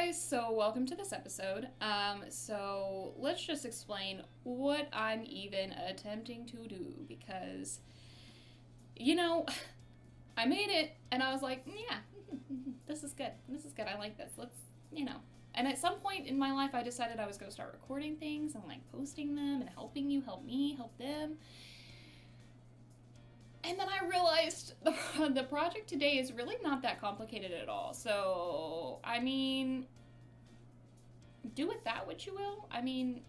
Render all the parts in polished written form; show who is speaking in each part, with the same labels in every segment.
Speaker 1: guys, so welcome to this episode. So let's just explain what I'm even attempting to do because, you know, I made it and I was like, yeah, this is good. This is good. I like this. Let's. And at some point in my life, I decided I was going to start recording things and like posting them and helping you, help me, help them. And then I realized the project today is really not that complicated at all. So, I mean, do with that what you will. I mean,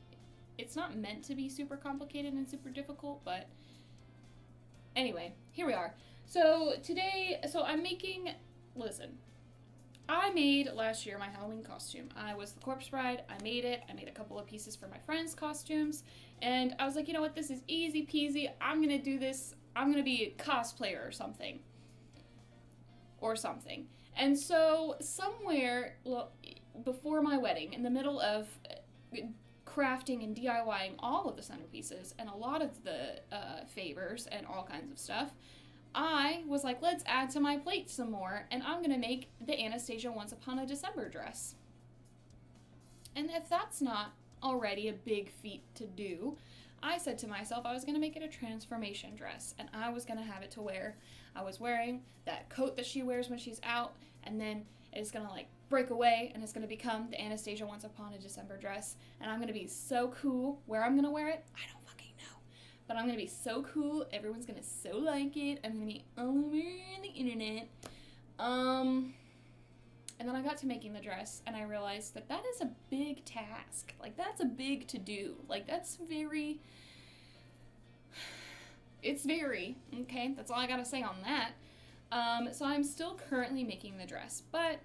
Speaker 1: it's not meant to be super complicated and super difficult, but anyway, here we are. So today, listen, I made last year my Halloween costume. I was the corpse bride. I made it. I made a couple of pieces for my friends' costumes. And I was like, you know what, this is easy peasy. I'm going to do this. I'm going to be a cosplayer or something. And so somewhere before my wedding, in the middle of crafting and DIYing all of the centerpieces and a lot of the favors and all kinds of stuff, I was like, let's add to my plate some more, and I'm going to make the Anastasia Once Upon a December dress. And if that's not already a big feat to do, I said to myself I was going to make it a transformation dress, and I was going to have it to wear. I was wearing that coat that she wears when she's out, and then it's going to like break away, and it's going to become the Anastasia Once Upon a December dress, and I'm going to be so cool. Where I'm going to wear it, I don't fucking know. But I'm going to be so cool, everyone's going to so like it, I'm going to be all over the internet. And then I got to making the dress, and I realized that is a big task. Like, that's a big to-do. Like, it's very, okay? That's all I gotta say on that. So I'm still currently making the dress, but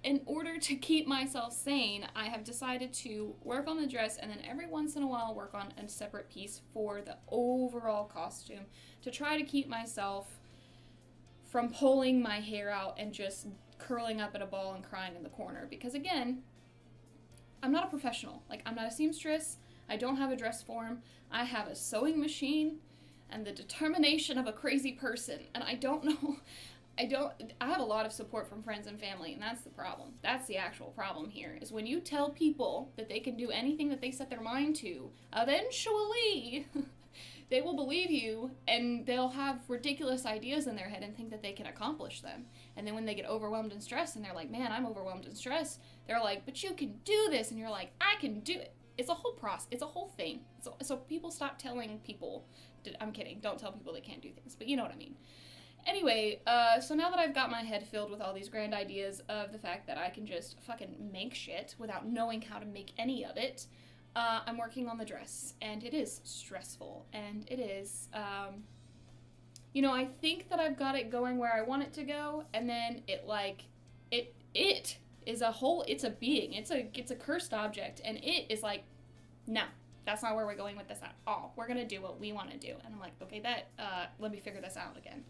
Speaker 1: in order to keep myself sane, I have decided to work on the dress and then every once in a while work on a separate piece for the overall costume to try to keep myself from pulling my hair out and just curling up in a ball and crying in the corner. Because again, I'm not a professional. Like, I'm not a seamstress. I don't have a dress form. I have a sewing machine and the determination of a crazy person. And I have a lot of support from friends and family, and that's the problem. That's the actual problem here, is when you tell people that they can do anything that they set their mind to, eventually they will believe you, and they'll have ridiculous ideas in their head and think that they can accomplish them. And then when they get overwhelmed and stressed, and they're like, man, I'm overwhelmed and stressed, they're like, but you can do this, and you're like, I can do it. It's a whole process. It's a whole thing. So people stop telling people, I'm kidding, don't tell people they can't do things, but you know what I mean. Anyway, so now that I've got my head filled with all these grand ideas of the fact that I can just fucking make shit without knowing how to make any of it, I'm working on the dress, and it is stressful, and it is, I think that I've got it going where I want it to go, and then it is it's a being, it's a cursed object, and it is like, no, that's not where we're going with this at all. We're gonna do what we want to do. And I'm like, okay, let me figure this out again.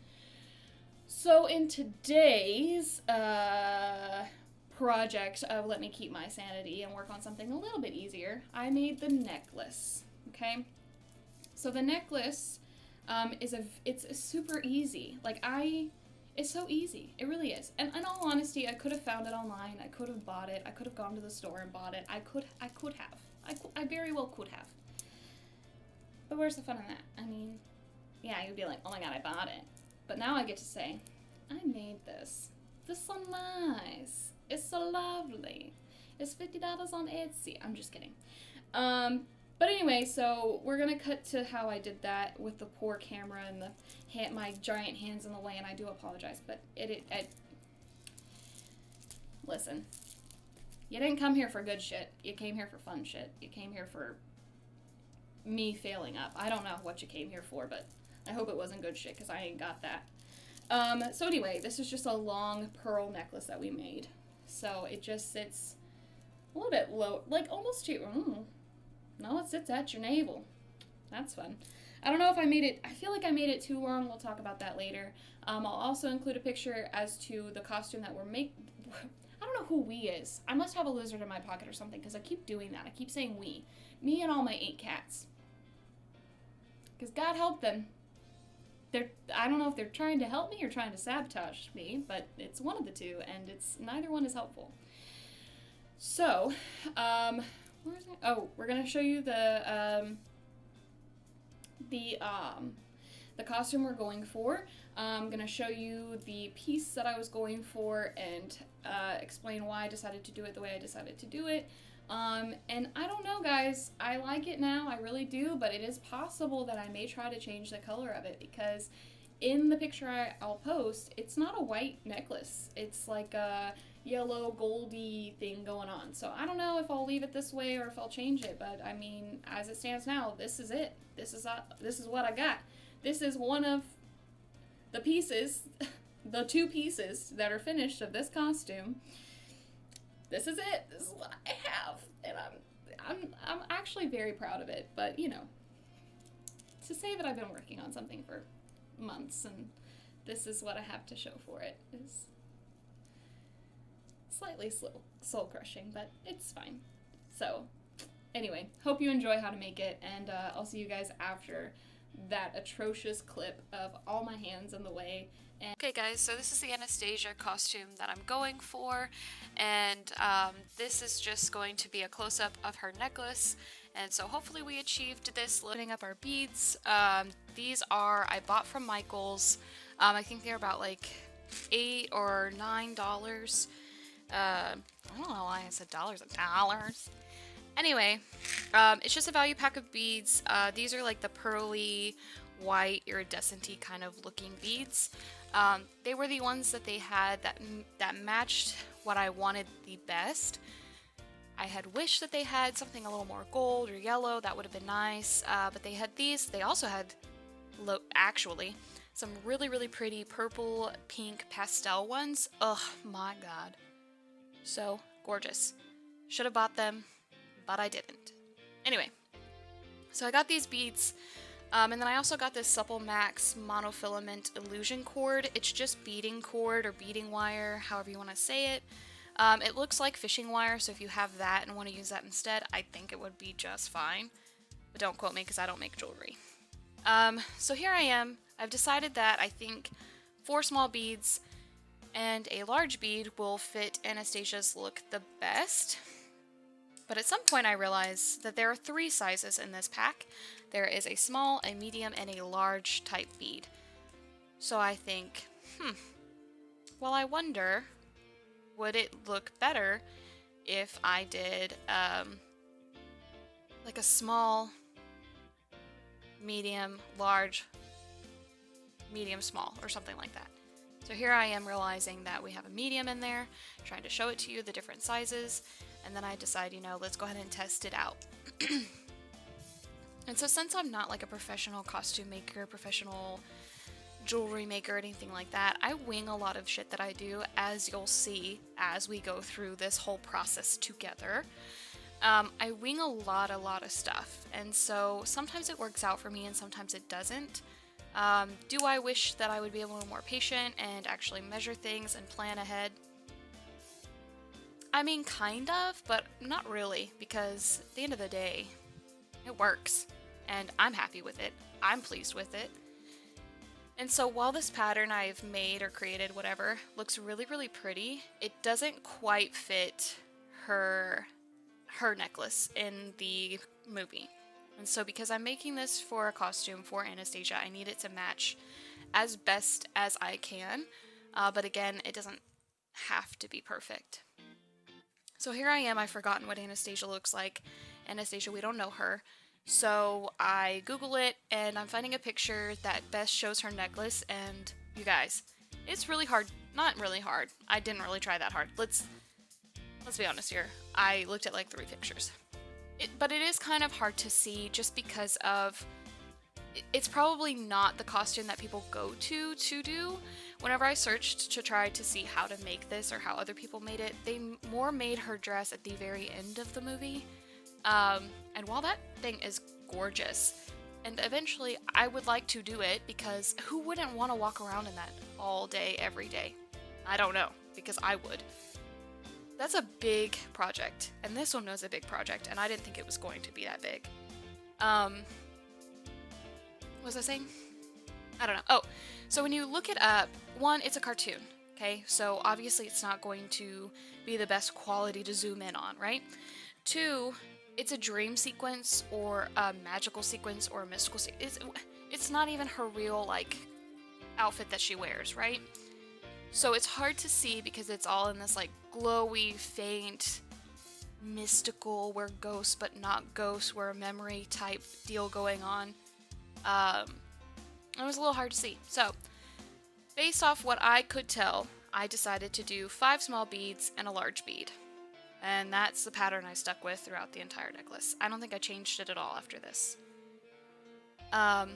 Speaker 1: So in today's project of let me keep my sanity and work on something a little bit easier, I made the necklace, okay? So the necklace it's super easy. It's so easy. It really is. And in all honesty, I could have found it online. I could have bought it. I could have gone to the store and bought it. I very well could have. But where's the fun in that? I mean, yeah, you'd be like, oh my god, I bought it. But now I get to say, I made this. This is so nice. It's so lovely. It's $50 on Etsy. I'm just kidding. But anyway, so we're going to cut to how I did that with the poor camera and my giant hands in the way, and I do apologize, but listen, you didn't come here for good shit. You came here for fun shit. You came here for me failing up. I don't know what you came here for, but I hope it wasn't good shit, because I ain't got that. So anyway, this is just a long pearl necklace that we made. So it just sits a little bit low, like almost to no, it sits at your navel. That's fun. I don't know if I made it, I feel like I made it too long. We'll talk about that later. I'll also include a picture as to the costume that we're making. I don't know who we is. I must have a lizard in my pocket or something, because I keep doing that. I keep saying we. Me and all my 8 cats. Because God help them. I don't know if they're trying to help me or trying to sabotage me, but it's one of the two, and neither one is helpful. So, where is it? Oh, we're gonna show you the costume we're going for. I'm gonna show you the piece that I was going for and explain why I decided to do it the way I decided to do it. And I don't know, guys. I like it now, I really do, but it is possible that I may try to change the color of it because in the picture I'll post, it's not a white necklace. It's like a yellow goldy thing going on. So I don't know if I'll leave it this way or if I'll change it, but I mean, as it stands now, this is it. This is what I got. This is one of the pieces, the 2 pieces that are finished of this costume. This is it. This is what I have, and I'm actually very proud of it. But you know, to say that I've been working on something for months and this is what I have to show for it is slightly soul crushing, but it's fine. So anyway, hope you enjoy how to make it, and I'll see you guys after that atrocious clip of all my hands in the way. Okay guys, so this is the Anastasia costume that I'm going for, and this is just going to be a close-up of her necklace, and so hopefully we achieved this. Loading up our beads. These I bought from Michael's. I think they're about like $8 or $9. I don't know why I said dollars. Anyway, it's just a value pack of beads. These are like the pearly, white, iridescent-y kind of looking beads. They were the ones that they had that matched what I wanted the best. I had wished that they had something a little more gold or yellow. That would have been nice. But they had these. They also had, actually, some really, really pretty purple, pink, pastel ones. Oh my god. So gorgeous. Should have bought them, but I didn't. Anyway, so I got these beads, and then I also got this Supplemax Monofilament illusion cord. It's just beading cord or beading wire, however you want to say it. It looks like fishing wire, so if you have that and want to use that instead, I think it would be just fine. But don't quote me because I don't make jewelry. So here I am. I've decided that I think 4 small beads and a large bead will fit Anastasia's look the best. But at some point I realized that there are 3 sizes in this pack. There is a small, a medium, and a large type bead. So I think, well, I wonder, would it look better if I did like a small, medium, large, medium, small, or something like that. So here I am realizing that we have a medium in there, trying to show it to you, the different sizes, and then I decide, you know, let's go ahead and test it out. And so since I'm not like a professional costume maker, professional jewelry maker, anything like that, I wing a lot of shit that I do, as you'll see as we go through this whole process together. I wing a lot of stuff, and so sometimes it works out for me and sometimes it doesn't. Do I wish that I would be a little more patient and actually measure things and plan ahead? I mean, kind of, but not really, because at the end of the day, it works, and I'm happy with it. I'm pleased with it. And so while this pattern I've made or created, whatever, looks really, really pretty, it doesn't quite fit her necklace in the movie. And so because I'm making this for a costume for Anastasia, I need it to match as best as I can. But again, it doesn't have to be perfect. So here I am, I've forgotten what Anastasia looks like. Anastasia, we don't know her. So I Google it, and I'm finding a picture that best shows her necklace, and you guys, it's really hard. Not really hard. I didn't really try that hard. Let's be honest here. I looked at like 3 pictures. But it is kind of hard to see just because of, it's probably not the costume that people go to do. Whenever I searched to try to see how to make this or how other people made it, they more made her dress at the very end of the movie. And while that thing is gorgeous, and eventually I would like to do it, because who wouldn't want to walk around in that all day, every day? I don't know, because I would. That's a big project, and this one was a big project, and I didn't think it was going to be that big. What was I saying? I don't know. Oh, so when you look it up, 1, it's a cartoon, Okay, so obviously it's not going to be the best quality to zoom in on, right? 2, it's a dream sequence or a magical sequence or a mystical sequence. It's not even her real, like, outfit that she wears, right? So it's hard to see because it's all in this, like, glowy, faint, mystical, we're ghosts but not ghosts, we're a memory type deal going on. It was a little hard to see. So, based off what I could tell, I decided to do 5 small beads and a large bead. And that's the pattern I stuck with throughout the entire necklace. I don't think I changed it at all after this. As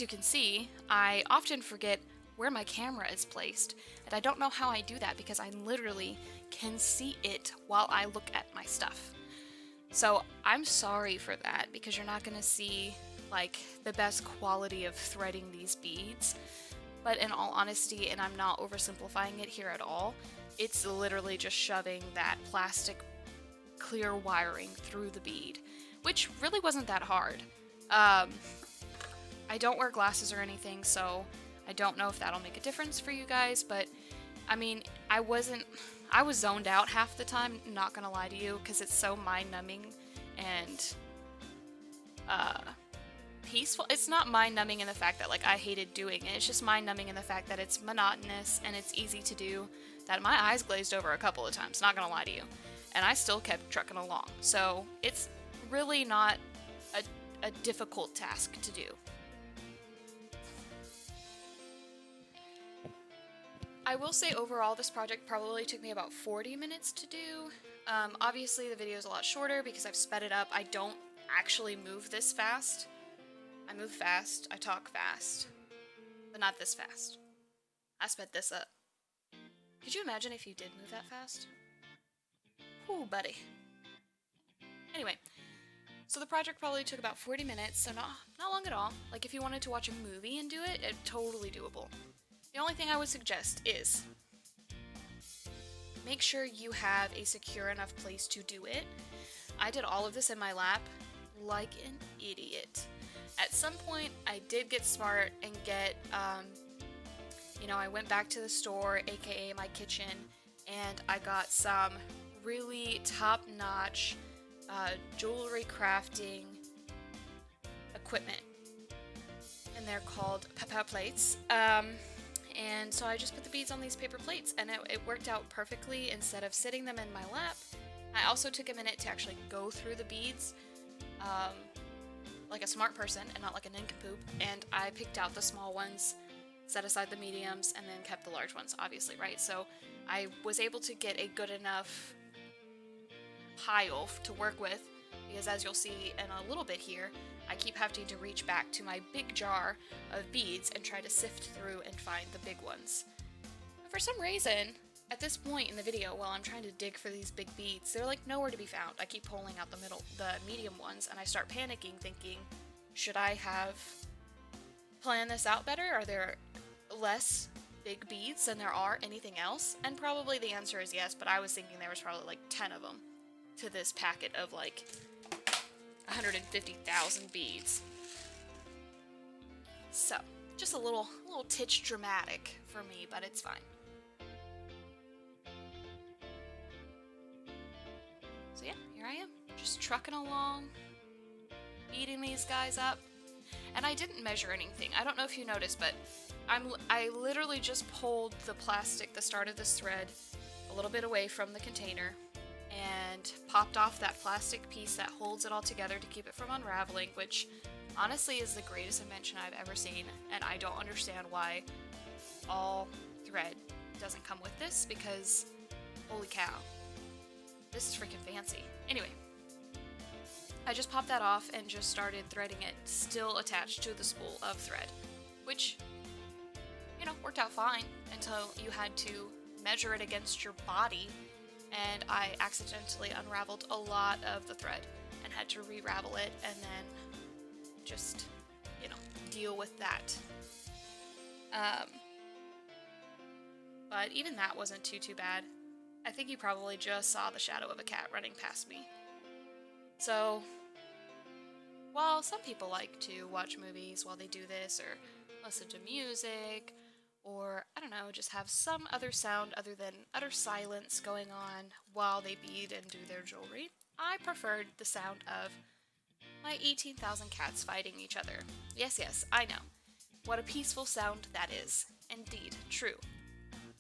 Speaker 1: you can see, I often forget where my camera is placed, and I don't know how I do that because I literally can see it while I look at my stuff. So I'm sorry for that because you're not going to see like the best quality of threading these beads. But in all honesty, and I'm not oversimplifying it here at all, it's literally just shoving that plastic clear wiring through the bead, which really wasn't that hard. I don't wear glasses or anything, so I don't know if that'll make a difference for you guys, but I mean, I was zoned out half the time, not gonna lie to you, because it's so mind-numbing and peaceful. It's not mind-numbing in the fact that, like, I hated doing it. It's just mind-numbing in the fact that it's monotonous and it's easy to do, that my eyes glazed over a couple of times, not gonna lie to you. And I still kept trucking along. So it's really not a difficult task to do. I will say overall this project probably took me about 40 minutes to do. Obviously the video is a lot shorter because I've sped it up. I don't actually move this fast. I move fast, I talk fast, but not this fast. I sped this up. Could you imagine if you did move that fast? Ooh, buddy. Anyway, so the project probably took about 40 minutes, so not long at all. Like if you wanted to watch a movie and do it, it's totally doable. The only thing I would suggest is make sure you have a secure enough place to do it. I did all of this in my lap like an idiot. At some point, I did get smart and get, I went back to the store, aka my kitchen, and I got some really top-notch jewelry crafting equipment. And they're called papa plates. And so I just put the beads on these paper plates, and it worked out perfectly instead of sitting them in my lap. I also took a minute to actually go through the beads like a smart person and not like a nincompoop, and I picked out the small ones, set aside the mediums, and then kept the large ones, obviously, right? So I was able to get a good enough pile to work with, because as you'll see in a little bit here, I keep having to reach back to my big jar of beads and try to sift through and find the big ones. But for some reason, at this point in the video, while I'm trying to dig for these big beads, they're like nowhere to be found. I keep pulling out the medium ones, and I start panicking, thinking, should I have planned this out better? Are there less big beads than there are anything else? And probably the answer is yes, but I was thinking there was probably like 10 of them to this packet of like 150,000 beads. So, just a little titch dramatic for me, but it's fine. So yeah, here I am, just trucking along, beating these guys up. And I didn't measure anything. I don't know if you noticed, but I literally just pulled the plastic, the start of this thread, a little bit away from the container, and popped off that plastic piece that holds it all together to keep it from unraveling, which honestly is the greatest invention I've ever seen, and I don't understand why all thread doesn't come with this, because holy cow, this is freaking fancy. Anyway, I just popped that off and just started threading it, still attached to the spool of thread, which, worked out fine until you had to measure it against your body, and I accidentally unraveled a lot of the thread and had to re-ravel it and then just, deal with that. But even that wasn't too bad. I think you probably just saw the shadow of a cat running past me. So, while some people like to watch movies while they do this, or listen to music,
Speaker 2: or I don't know, just have some other sound other than utter silence going on while they bead and do their jewelry, I preferred the sound of my 18,000 cats fighting each other. Yes, yes, I know. What a peaceful sound that is. Indeed, true.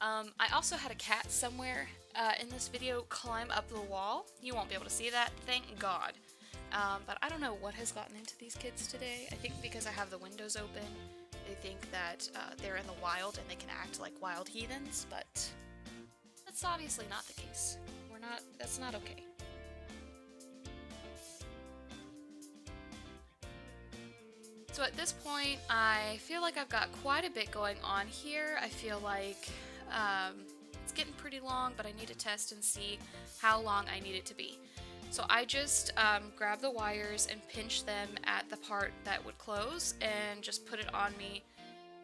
Speaker 2: I also had a cat somewhere in this video climb up the wall. You won't be able to see that, thank God. But I don't know what has gotten into these kids today. I think because I have the windows open, they think that they're in the wild and they can act like wild heathens, but that's obviously not the case. That's not okay. So at this point, I feel like I've got quite a bit going on here. I feel like it's getting pretty long, but I need to test and see how long I need it to be. So I just grab the wires and pinch them at the part that would close and just put it on me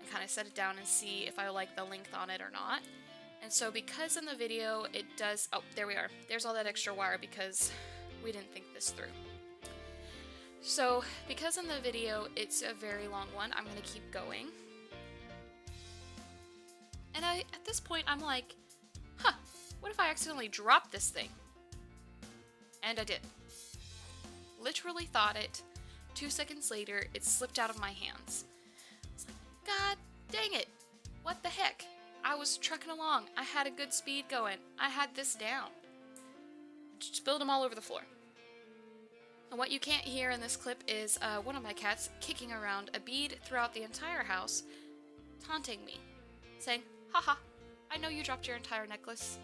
Speaker 2: and kind of set it down and see if I like the length on it or not. And so because in the video it does, oh, there we are. There's all that extra wire because we didn't think this through. So because in the video it's a very long one, I'm going to keep going. And at this point I'm like, what if I accidentally drop this thing? And I did. Literally thought it. 2 seconds later, it slipped out of my hands. I was like, God dang it. What the heck? I was trucking along. I had a good speed going. I had this down. Just spilled them all over the floor. And what you can't hear in this clip is one of my cats kicking around a bead throughout the entire house, taunting me, saying, haha, I know you dropped your entire necklace.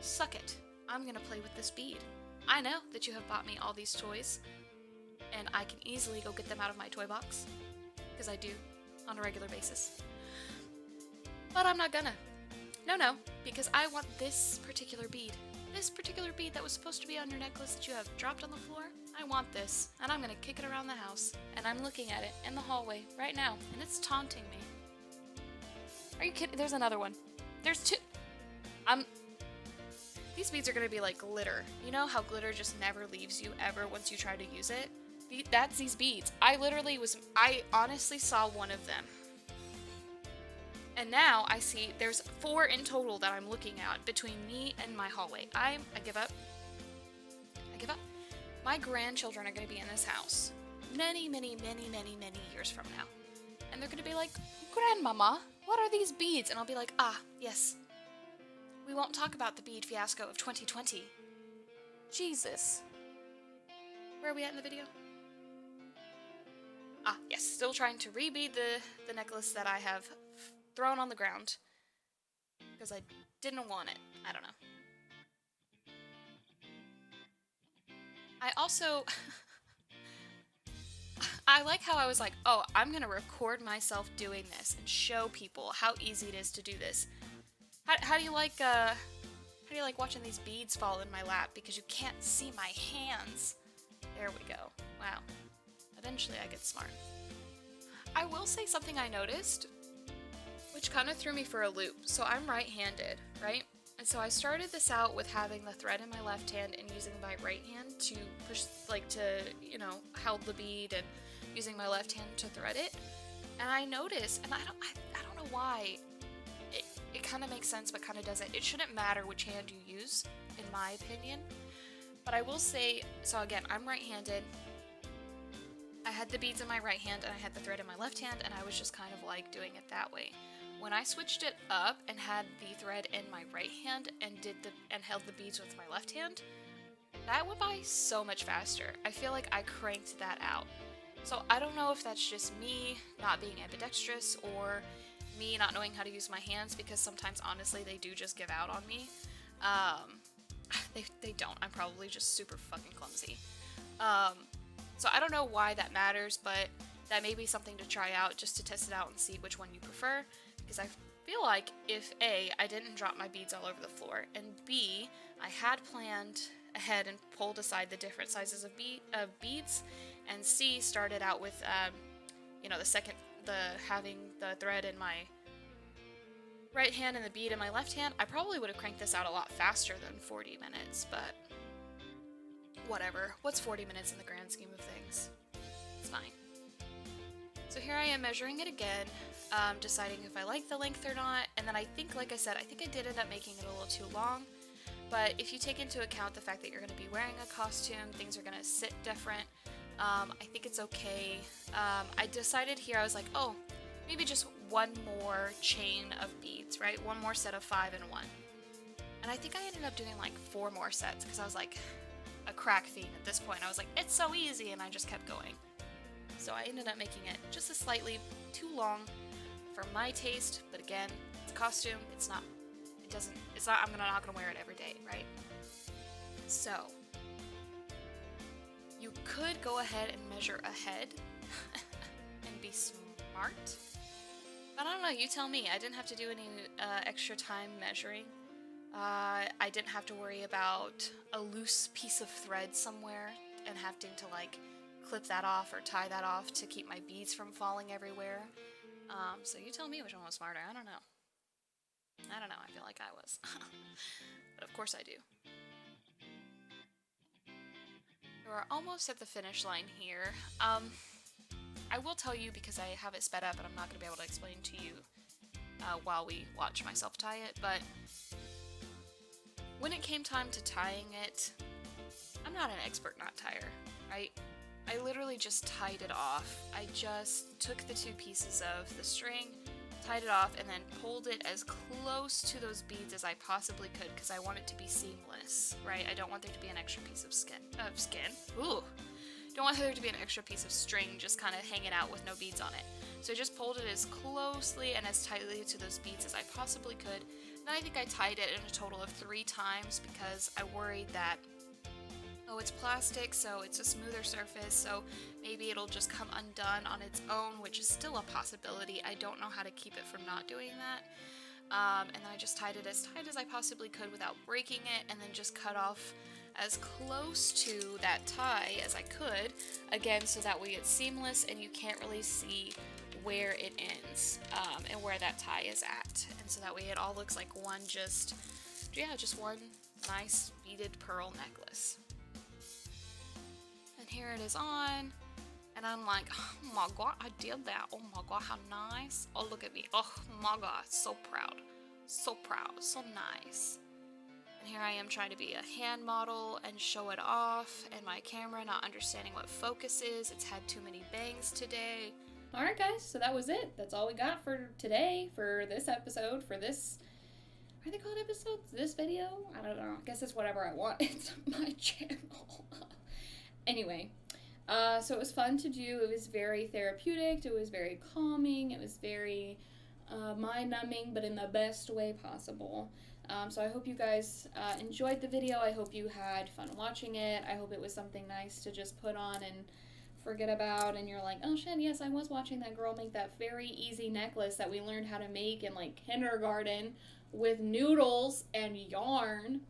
Speaker 2: Suck it. I'm gonna play with this bead. I know that you have bought me all these toys, and I can easily go get them out of my toy box, because I do, on a regular basis. But I'm not gonna. No, because I want this particular bead. This particular bead that was supposed to be on your necklace that you have dropped on the floor, I want this, and I'm gonna kick it around the house, and I'm looking at it in the hallway right now, and it's taunting me. Are you kidding? There's another one. There's two. These beads are gonna be like glitter. You know how glitter just never leaves you ever once you try to use it? That's these beads. I honestly saw one of them. And now I see there's 4 in total that I'm looking at between me and my hallway. I give up. I give up. My grandchildren are gonna be in this house many years from now. And they're gonna be like, Grandmama, what are these beads? And I'll be like, yes. We won't talk about the bead fiasco of 2020. Jesus. Where are we at in the video? Yes, still trying to rebead the necklace that I have thrown on the ground. Because I didn't want it. I don't know. I also... I like how I was like, oh, I'm gonna record myself doing this and show people how easy it is to do this. How do you like watching these beads fall in my lap because you can't see my hands? There we go. Wow. Eventually I get smart. I will say something I noticed, which kind of threw me for a loop. So I'm right-handed, right? And so I started this out with having the thread in my left hand and using my right hand to push, held the bead and using my left hand to thread it. And I noticed, and I don't know why, it kind of makes sense but kind of doesn't. It shouldn't matter which hand you use, in my opinion. But I will say, so again, I'm right-handed. I had the beads in my right hand and I had the thread in my left hand, and I was just kind of like doing it that way. When I switched it up and had the thread in my right hand and held the beads with my left hand, that went by so much faster. I feel like I cranked that out. So I don't know if that's just me not being ambidextrous or me not knowing how to use my hands, because sometimes honestly they do just give out on me. They don't. I'm probably just super fucking clumsy. So I don't know why that matters, but that may be something to try out just to test it out and see which one you prefer. Because I feel like if A, I didn't drop my beads all over the floor, and B, I had planned ahead and pulled aside the different sizes of beads, and C, started out with, having the thread in my right hand and the bead in my left hand, I probably would have cranked this out a lot faster than 40 minutes, but whatever. What's 40 minutes in the grand scheme of things? It's fine. So here I am measuring it again. deciding if I like the length or not, and then I think, like I said, I think I did end up making it a little too long. But if you take into account the fact that you're going to be wearing a costume, things are going to sit different, I think it's okay. I decided here, I was like, oh, maybe just one more chain of beads, right? One more set of 5 in 1. And I think I ended up doing like 4 more sets because I was like a crack fiend at this point. I was like, it's so easy, and I just kept going. So I ended up making it just a slightly too long for my taste, but again, it's a costume. I'm not gonna wear it every day, right? So you could go ahead and measure ahead and be smart. But I don't know, you tell me. I didn't have to do any extra time measuring. I didn't have to worry about a loose piece of thread somewhere and having to like clip that off or tie that off to keep my beads from falling everywhere. So you tell me which one was smarter. I don't know. I feel like I was. But of course I do. We're almost at the finish line here. I will tell you, because I have it sped up and I'm not going to be able to explain to you while we watch myself tie it, but when it came time to tying it, I'm not an expert knot tier, right? I literally just tied it off. I just took the 2 pieces of the string, tied it off, and then pulled it as close to those beads as I possibly could because I want it to be seamless, right? I don't want there to be an extra piece of skin. Ooh. Don't want there to be an extra piece of string just kind of hanging out with no beads on it. So I just pulled it as closely and as tightly to those beads as I possibly could. And I think I tied it in a total of 3 times because I worried that, oh, it's plastic, so it's a smoother surface, so maybe it'll just come undone on its own, which is still a possibility. I don't know how to keep it from not doing that. And then I just tied it as tight as I possibly could without breaking it, and then just cut off as close to that tie as I could, again, so that way it's seamless and you can't really see where it ends and where that tie is at. And so that way it all looks like just one nice beaded pearl necklace. And here it is on, and I'm like, oh my god, I did that. Oh my god, how nice. Oh, look at me. Oh my god, so proud. So proud. So nice. And here I am trying to be a hand model and show it off, and my camera not understanding what focus is. It's had too many bangs today.
Speaker 1: Alright guys, so that was it. That's all we got for today, for this episode, for this... Are they called episodes? This video? I don't know. I guess it's whatever I want. It's my channel. Anyway, so it was fun to do. It was very therapeutic. It was very calming. It was very mind-numbing, but in the best way possible. So I hope you guys enjoyed the video. I hope you had fun watching it. I hope it was something nice to just put on and forget about, and you're like, oh shit, yes, I was watching that girl make that very easy necklace that we learned how to make in like kindergarten with noodles and yarn.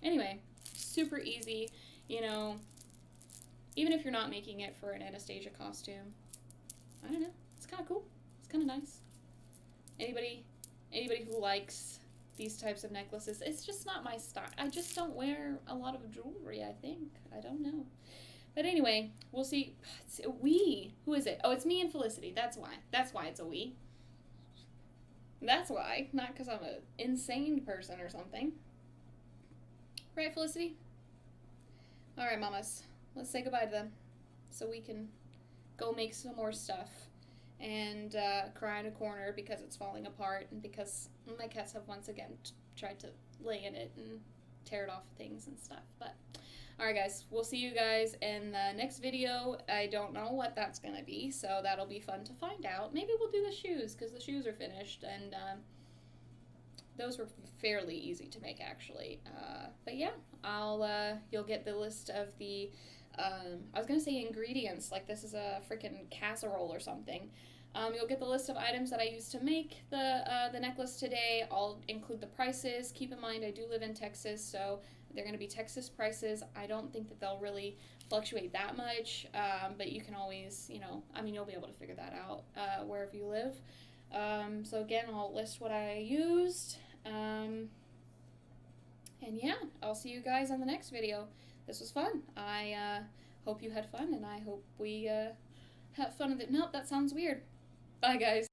Speaker 1: Anyway, super easy, you know, even if you're not making it for an Anastasia costume. I don't know, it's kind of cool. It's kind of nice. Anybody who likes these types of necklaces, it's just not my style. I just don't wear a lot of jewelry, I think. I don't know. But anyway, we'll see. It's a we. Who is it? Oh, it's me and Felicity. That's why. That's why it's a we. That's why. Not because I'm an insane person or something. Right, Felicity? All right, mamas. Let's say goodbye to them so we can go make some more stuff and cry in a corner because it's falling apart and because my cats have once again tried to lay in it and tear it off things and stuff. But alright guys, we'll see you guys in the next video. I don't know what that's gonna be, so that'll be fun to find out. Maybe we'll do the shoes because the shoes are finished, and those were fairly easy to make actually. But yeah, you'll get the list of the I was gonna say ingredients, like this is a freaking casserole or something. You'll get the list of items that I used to make the necklace today. I'll include the prices. Keep in mind I do live in Texas, so they're going to be Texas prices. I don't think that they'll really fluctuate that much, but you can always, you'll be able to figure that out wherever you live. So again, I'll list what I used. And yeah, I'll see you guys on the next video. This was fun. I hope you had fun, and I hope we have fun with it. Nope, that sounds weird. Bye, guys.